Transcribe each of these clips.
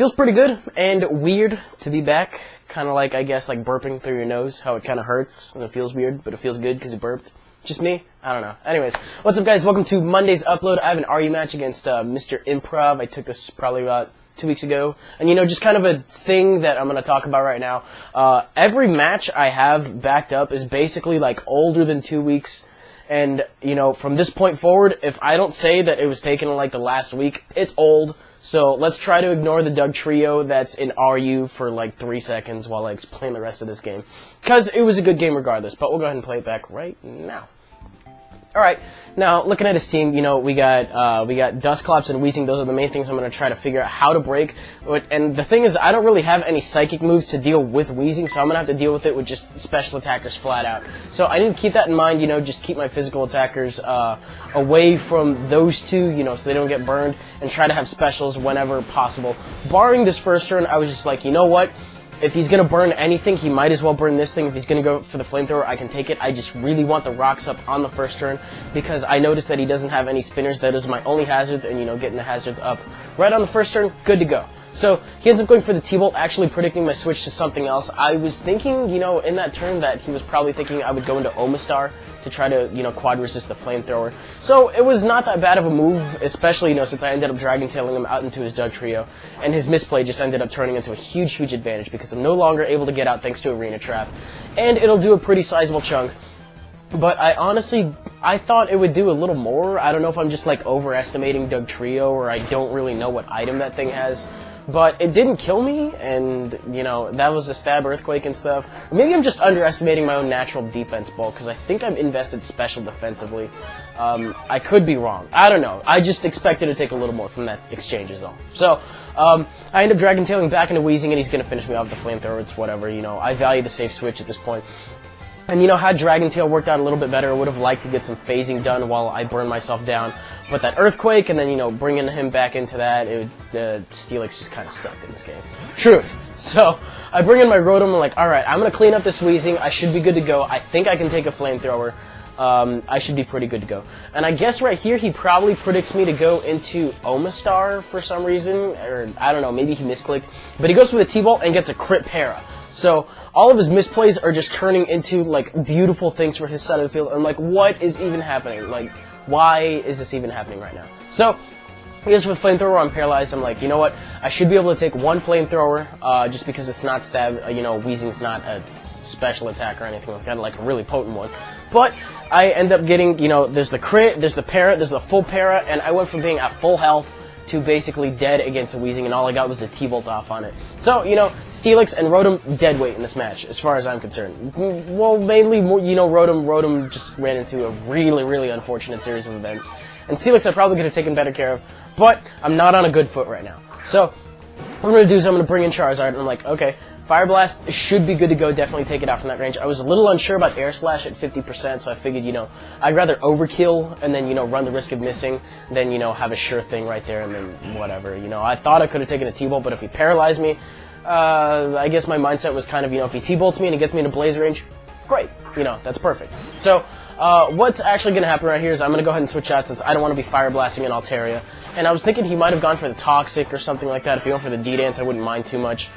Feels pretty good and weird to be back. Kind of like, I guess, like burping through your nose, how it kind of hurts and it feels weird, but it feels good because you burped. Just me? I don't know. Anyways, what's up, guys? Welcome to Monday's upload. I have an RU match against MistahImprov. I took this probably about 2 weeks ago. And, you know, just kind of a thing that I'm going to talk about right now. Every match I have backed up is basically, like, older than 2 weeks. And, you know, from this point forward, if I don't say that it was taken in, like, the last week, it's old. So let's try to ignore the Doug trio that's in RU for, like, 3 seconds while I explain the rest of this game. Because it was a good game regardless, but we'll go ahead and play it back right now. Alright, now, looking at his team, you know, we got Dustclops and Wheezing. Those are the main things I'm going to try to figure out how to break. And the thing is, I don't really have any psychic moves to deal with Wheezing, so I'm going to have to deal with it with just special attackers flat out. So I need to keep that in mind, you know, just keep my physical attackers away from those two, you know, so they don't get burned, and try to have specials whenever possible. Barring this first turn, I was just like, you know what? If he's going to burn anything, he might as well burn this thing. If he's going to go for the flamethrower, I can take it. I just really want the rocks up on the first turn because I noticed that he doesn't have any spinners. That is my only hazards, and, you know, getting the hazards up right on the first turn, good to go. So he ends up going for the T-Bolt, actually predicting my switch to something else. I was thinking, you know, in that turn that he was probably thinking I would go into Omastar to try to, you know, quad resist the flamethrower. So it was not that bad of a move, especially, you know, since I ended up Dragon Tailing him out into his Doug trio. And his misplay just ended up turning into a huge, huge advantage because I'm no longer able to get out thanks to Arena Trap. And it'll do a pretty sizable chunk. But I thought it would do a little more. I don't know if I'm just, like, overestimating Doug Trio, or I don't really know what item that thing has. But it didn't kill me, and, you know, that was a stab earthquake and stuff. Or maybe I'm just underestimating my own natural defense ball, because I think I've invested special defensively. I could be wrong. I don't know. I just expected to take a little more from that exchange is all. So, I end up Dragon Tailing back into Wheezing, and he's going to finish me off with the flamethrower. It's whatever, you know. I value the safe switch at this point. And, you know, had Dragon Tail worked out a little bit better, I would have liked to get some phasing done while I burn myself down. But that Earthquake, and then, you know, bringing him back into that, Steelix just kind of sucked in this game. Truth. So, I bring in my Rotom, and I'm like, alright, I'm going to clean up this Wheezing, I should be good to go, I think I can take a Flamethrower, I should be pretty good to go. And I guess right here, he probably predicts me to go into Omastar for some reason, or I don't know, maybe he misclicked. But he goes for the T-Bolt and gets a crit para. So, all of his misplays are just turning into, like, beautiful things for his side of the field. I'm like, what is even happening? Like, why is this even happening right now? So, he goes for the Flamethrower, I'm paralyzed. I'm like, you know what? I should be able to take one Flamethrower, just because it's not stab, you know, Wheezing's not a special attack or anything like that, like a really potent one. But I end up getting, you know, there's the crit, there's the para, there's the full para, and I went from being at full health to basically dead against a Wheezing, and all I got was the T-Bolt off on it. So, you know, Steelix and Rotom dead weight in this match, as far as I'm concerned. Well, mainly, you know, Rotom just ran into a really, really unfortunate series of events. And Steelix I probably could have taken better care of, but I'm not on a good foot right now. So, what I'm going to do is I'm going to bring in Charizard, and I'm like, okay, Fire Blast should be good to go, definitely take it out from that range. I was a little unsure about Air Slash at 50%, so I figured, you know, I'd rather overkill and then, you know, run the risk of missing than, you know, have a sure thing right there and then whatever. You know, I thought I could have taken a T-Bolt, but if he paralyzed me, I guess my mindset was kind of, you know, if he T-Bolts me and he gets me into Blaze range, great. You know, that's perfect. So, what's actually going to happen right here is I'm going to go ahead and switch out since I don't want to be Fire Blasting in Altaria. And I was thinking he might have gone for the Toxic or something like that. If he went for the D-Dance, I wouldn't mind too much.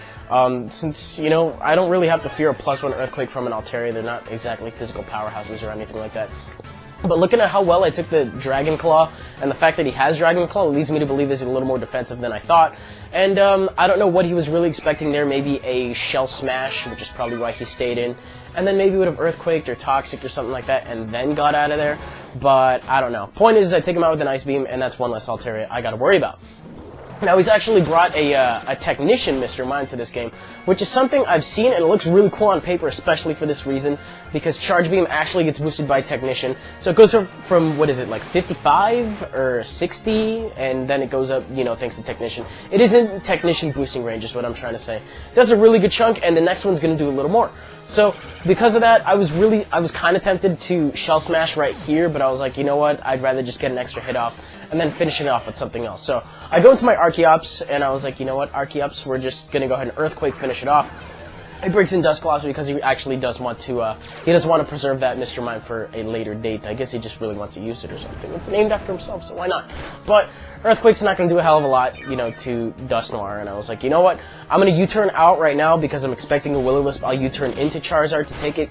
Since, you know, I don't really have to fear a +1 Earthquake from an Altaria. They're not exactly physical powerhouses or anything like that. But looking at how well I took the Dragon Claw, and the fact that he has Dragon Claw leads me to believe he's a little more defensive than I thought. And, I don't know what he was really expecting there. Maybe a Shell Smash, which is probably why he stayed in. And then maybe would have Earthquaked or Toxic or something like that, and then got out of there. But, I don't know. Point is, I take him out with an Ice Beam, and that's one less Altaria I gotta worry about. Now, he's actually brought a Technician Mr. Mime to this game, which is something I've seen, and it looks really cool on paper, especially for this reason, because Charge Beam actually gets boosted by Technician. So it goes from what is it, like 55 or 60, and then it goes up, you know, thanks to Technician. It is in Technician boosting range, is what I'm trying to say. It does a really good chunk, and the next one's going to do a little more. So, because of that, I was kind of tempted to Shell Smash right here, but I was like, you know what, I'd rather just get an extra hit off, and then finish it off with something else. So, I go into my Archeops, and I was like, you know what, Archeops, we're just going to go ahead and Earthquake, finish it off. he breaks in Dust Colossus because he actually does want to, he doesn't want to preserve that Mr. Mime for a later date. I guess he just really wants to use it or something. It's named after himself, so why not? But Earthquake's not going to do a hell of a lot, you know, to Dust Noir, and I was like, you know what? I'm going to U-turn out right now because I'm expecting a Will-O-Wisp. I'll U-turn into Charizard to take it.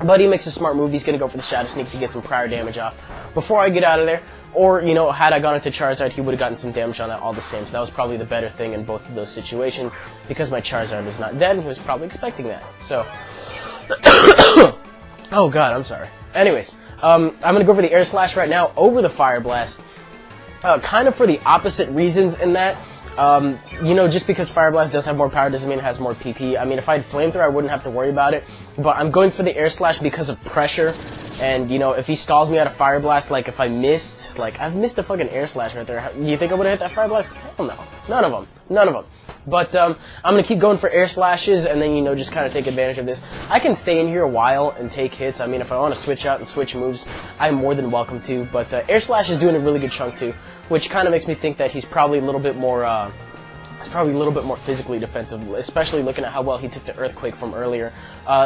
But he makes a smart move. He's going to go for the Shadow Sneak to get some prior damage off before I get out of there. Or, you know, had I gone into Charizard, he would have gotten some damage on that all the same. So that was probably the better thing in both of those situations because my Charizard is not dead and he was probably expecting that. So, oh god, I'm sorry. Anyways, I'm going to go for the Air Slash right now over the Fire Blast. Kind of for the opposite reasons in that. You know, just because Fire Blast does have more power doesn't mean it has more PP. I mean, if I had Flamethrower, I wouldn't have to worry about it. But I'm going for the Air Slash because of pressure. And, you know, if he stalls me out of Fire Blast, like, if I missed, like, I've missed a fucking Air Slash right there. Do you think I would have hit that Fire Blast? Hell no. None of them. None of them. But, I'm going to keep going for Air Slashes and then, you know, just kind of take advantage of this. I can stay in here a while and take hits. I mean, if I want to switch out and switch moves, I'm more than welcome to. But, Air Slash is doing a really good chunk, too, which kind of makes me think that he's probably a little bit more, physically defensive, especially looking at how well he took the Earthquake from earlier.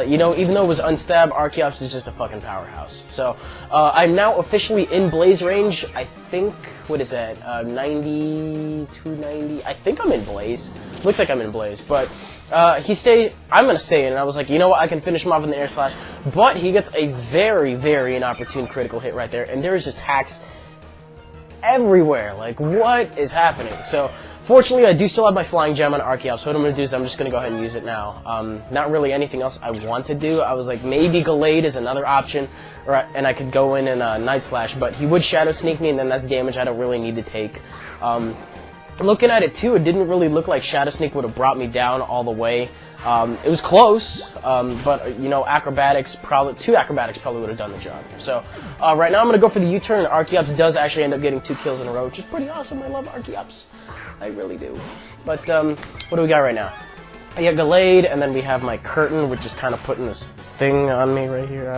You know, even though it was unstabbed, Archeops is just a fucking powerhouse. So, I'm now officially in Blaze range. I think, what is that, 90, 290? I think I'm in Blaze. Looks like I'm in Blaze, but I'm gonna stay in, and I was like, you know what, I can finish him off with an Air Slash, but he gets a very, very inopportune critical hit right there, and there's just hacks everywhere. Like, what is happening? So, fortunately, I do still have my Flying Gem on Archeops, so what I'm going to do is I'm just going to go ahead and use it now. Not really anything else I want to do. I was like, maybe Gallade is another option, and I could go in and Night Slash, but he would Shadow Sneak me, and then that's damage I don't really need to take. Looking at it, too, it didn't really look like Shadow Sneak would have brought me down all the way. It was close, but, you know, two Acrobatics probably would have done the job. So, right now I'm going to go for the U-turn, and Archeops does actually end up getting 2 kills in a row, which is pretty awesome. I love Archeops. I really do. But, what do we got right now? I got Gallade, and then we have my Curtain, which is kind of putting this thing on me right here.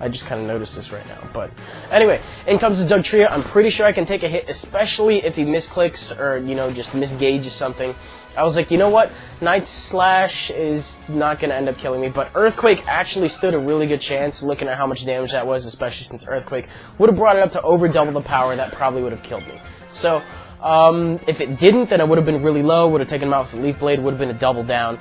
I just kind of noticed this right now. But, anyway, in comes the Dugtrio. I'm pretty sure I can take a hit, especially if he misclicks or, you know, just misgauges something. I was like, you know what? Night Slash is not going to end up killing me, but Earthquake actually stood a really good chance, looking at how much damage that was, especially since Earthquake would have brought it up to over double the power. That probably would have killed me. So, if it didn't, then I would have been really low, would have taken him out with the Leaf Blade, would have been a double down.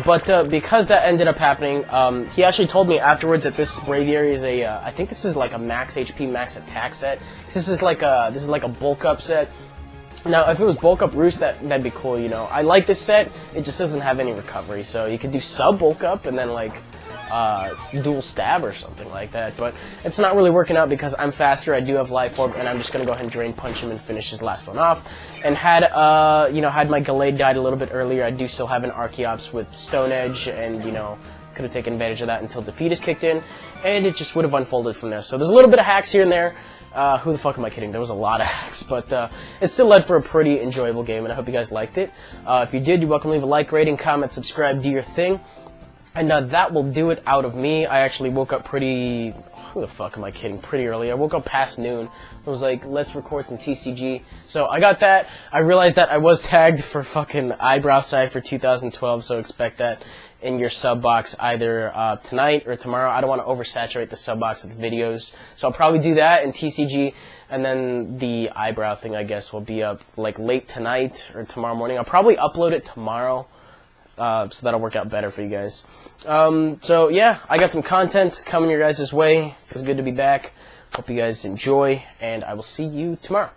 But because that ended up happening, he actually told me afterwards that this Braviary is a, I think this is like a max HP, max attack set. This is like a bulk up set. Now, if it was bulk up Roost, that'd be cool, you know. I like this set, it just doesn't have any recovery, so you could do sub bulk up and then like dual stab or something like that, but it's not really working out because I'm faster, I do have Life Orb, and I'm just gonna go ahead and Drain Punch him and finish his last one off. And had my Gallade died a little bit earlier, I do still have an Archeops with Stone Edge, and, you know, could have taken advantage of that until Defeat is kicked in, and it just would have unfolded from there. So there's a little bit of hacks here and there. Who the fuck am I kidding? There was a lot of hacks, but it still led for a pretty enjoyable game, and I hope you guys liked it. If you did, you're welcome to leave a like, rating, comment, subscribe, do your thing. And that will do it out of me. I actually woke up pretty... Who the fuck am I kidding? Pretty early. I woke up past noon. I was like, let's record some TCG. So I got that. I realized that I was tagged for fucking Eyebrow Cypher 2012, so expect that in your sub box either tonight or tomorrow. I don't want to oversaturate the sub box with videos. So I'll probably do that in TCG, and then the eyebrow thing, I guess, will be up like late tonight or tomorrow morning. I'll probably upload it tomorrow. So that'll work out better for you guys. So yeah, I got some content coming your guys' way. Feels good to be back. Hope you guys enjoy, and I will see you tomorrow.